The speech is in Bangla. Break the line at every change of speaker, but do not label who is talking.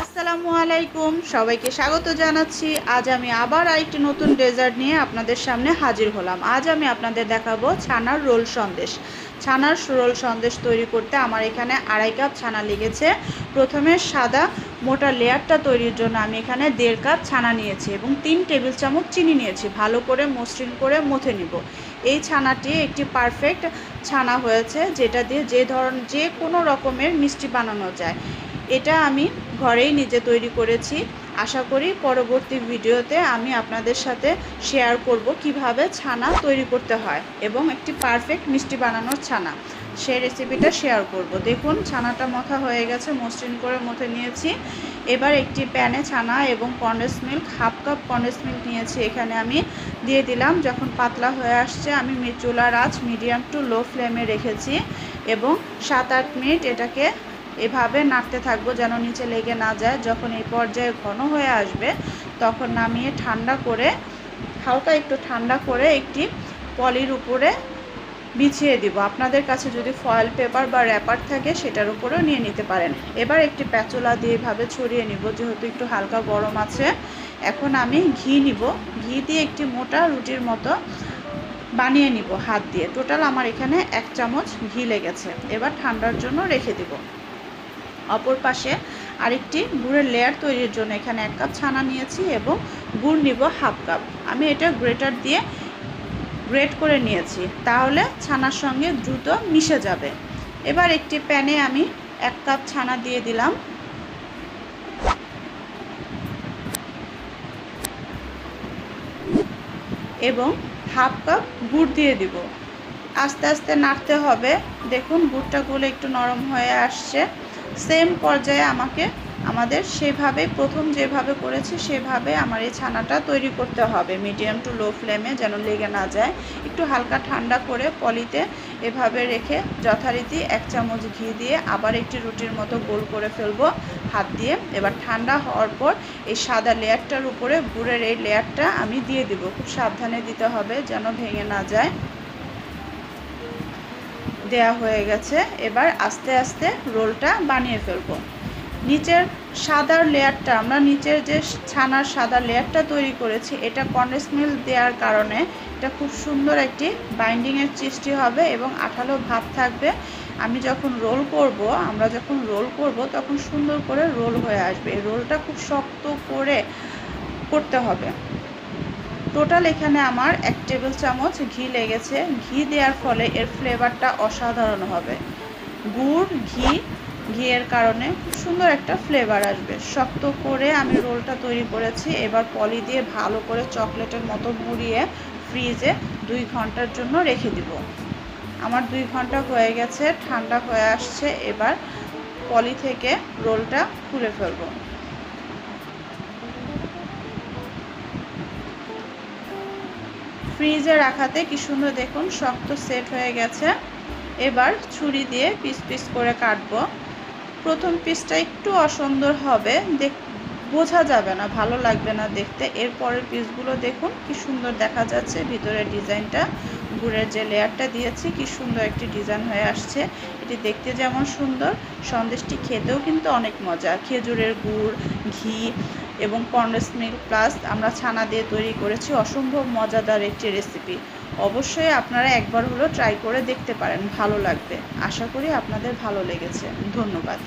আসসালামু আলাইকুম, সবাইকে স্বাগত জানাচ্ছি। আজ আমি আবার আরেকটি নতুন ডেজার্ট নিয়ে আপনাদের সামনে হাজির হলাম। আজ আমি আপনাদের দেখাবো ছানার রোল সন্দেশ। ছানার রোল সন্দেশ তৈরি করতে আমার এখানে 2.5 কাপ ছানা লেগেছে। প্রথমে সাদা মোটা লেয়ারটা তৈরির জন্য আমি এখানে 1.5 কাপ ছানা নিয়েছি এবং 3 টেবিল চামচ চিনি নিয়েছি। ভালো করে মসৃণ করে মথে নিব। এই ছানাটি একটি পারফেক্ট ছানা হয়েছে, যেটা দিয়ে যে কোনো রকমের মিষ্টি বানানো যায়। এটা আমি ঘরেই নিজে তৈরি করেছি। আশা করি পরবর্তী ভিডিওতে আমি আপনাদের সাথে শেয়ার করব কিভাবে ছানা তৈরি করতে হয় এবং একটি পারফেক্ট মিষ্টি বানানোর ছানা, সেই রেসিপিটা শেয়ার করব। দেখুন ছানাটা মথা হয়ে গেছে, মসৃণ করে মথে নিয়েছি। এবার একটি প্যানে ছানা এবং condensed milk, 1/2 cup condensed milk নিয়েছি, এখানে আমি দিয়ে দিলাম। যখন পাতলা হয়ে আসছে আমি চুলার আঁচ মিডিয়াম টু লো ফ্লেমে রেখেছি এবং 7-8 মিনিট এটাকে এভাবে নাড়তে থাকবো যেন নিচে লেগে না যায়। যখন এই পর্যায়ে ঘন হয়ে আসবে তখন নামিয়ে হালকা একটু ঠান্ডা করে একটি পলির উপরে বিছিয়ে দিব। আপনাদের কাছে যদি ফয়েল পেপার বা র্যাপার থাকে সেটার উপরেও নিয়ে নিতে পারেন। এবার একটি প্যাচুলা দিয়ে এভাবে ছড়িয়ে নিব, যেহেতু একটু হালকা গরম আছে। এখন আমি ঘি নিব, ঘি দিয়ে একটি মোটা রুটির মতো বানিয়ে নিব হাত দিয়ে। টোটাল আমার এখানে 1 চামচ ঘি লেগেছে। এবার ঠান্ডার জন্য রেখে দিব। অপর পাশে আরেকটি গুড়ের লেয়ার তৈরির জন্য এখানে 1 কাপ ছানা নিয়েছি এবং গুড় নিব 1/2 কাপ। আমি এটা গ্রেটার দিয়ে গ্রেট করে নিয়েছি, তাহলে ছানার সঙ্গে দ্রুত মিশে যাবে। এবার একটি প্যানে আমি 1 কাপ ছানা দিয়ে দিলাম এবং 1/2 কাপ গুড় দিয়ে দিব। আস্তে আস্তে নাড়তে হবে। দেখুন গুড়টা গুলে একটু নরম হয়ে আসছে। সেম পর্যায়ে আমাদের সেভাবে প্রথম যেভাবে করেছি সেভাবে আমার এই ছানাটা তৈরি করতে হবে, মিডিয়াম টু লো ফ্লেমে, যেন লেগে না যায়। একটু হালকা ঠান্ডা করে পলিতে এভাবে রেখে যথারীতি 1 চামচ ঘি দিয়ে আবার একটি রুটির মতো গোল করে ফেলবো হাত দিয়ে। এবার ঠান্ডা হওয়ার পর এই সাদা লেয়ারটার উপরে গুড়ের এই লেয়ারটা আমি দিয়ে দিব। খুব সাবধানে দিতে হবে যেন ভেঙে না যায়। দেয়া হয়ে গেছে। এবার আস্তে আস্তে রোলটা বানিয়ে ফেলবো। নিচের সাদা লেয়ারটা, আমরা নিচের যে ছানার সাদা লেয়ারটা তৈরি করেছি, এটা কনডেন্স মিল্ক দেওয়ার কারণে এটা খুব সুন্দর একটি বাইন্ডিংয়ের সৃষ্টি হবে এবং আঠালো ভাব থাকবে। আমরা যখন রোল করব তখন সুন্দর করে রোল হয়ে আসবে। এই রোলটা খুব শক্ত করে করতে হবে। টোটাল এখানে আমার 1 টেবিল চামচ ঘি লেগেছে। ঘি দেওয়ার ফলে এর ফ্লেভারটা অসাধারণ হবে। গুড় ঘিয়ের কারণে খুব সুন্দর একটা ফ্লেভার আসবে। শক্ত করে আমি রোলটা তৈরি করেছি। এবার পলি দিয়ে ভালো করে চকলেটের মতো মুড়িয়ে ফ্রিজে 2 ঘন্টার জন্য রেখে দিব। আমার 2 ঘন্টা হয়ে গেছে, ঠান্ডা হয়ে আসছে। এবার পলি থেকে রোলটা খুলে ফেলবো। ফ্রিজে রাখাতে কি সুন্দর দেখুন শক্ত সেট হয়ে গেছে। এবার ছুরি দিয়ে পিস পিস করে কাটবো। প্রথম পিসটা একটু অসুন্দর হবে, বোঝা যাবে না, ভালো লাগবে না দেখতে। এরপরের পিসগুলো দেখুন কি সুন্দর দেখা যাচ্ছে। ভিতরের ডিজাইনটা, গুড়ের যে লেয়ারটা দিয়েছি, কি সুন্দর একটি ডিজাইন হয়ে আসছে। এটি দেখতে যেমন সুন্দর, সন্দেশটি খেতেও কিন্তু অনেক মজা। খেজুরের গুড়, ঘি এবং কনডেন্স মিল্ক প্লাস আমরা ছানা দিয়ে তৈরি করেছি অসম্ভব মজাদার একটি রেসিপি। অবশ্যই আপনারা একবার হলেও ট্রাই করে দেখতে পারেন, ভালো লাগবে। আশা করি আপনাদের ভালো লেগেছে। ধন্যবাদ।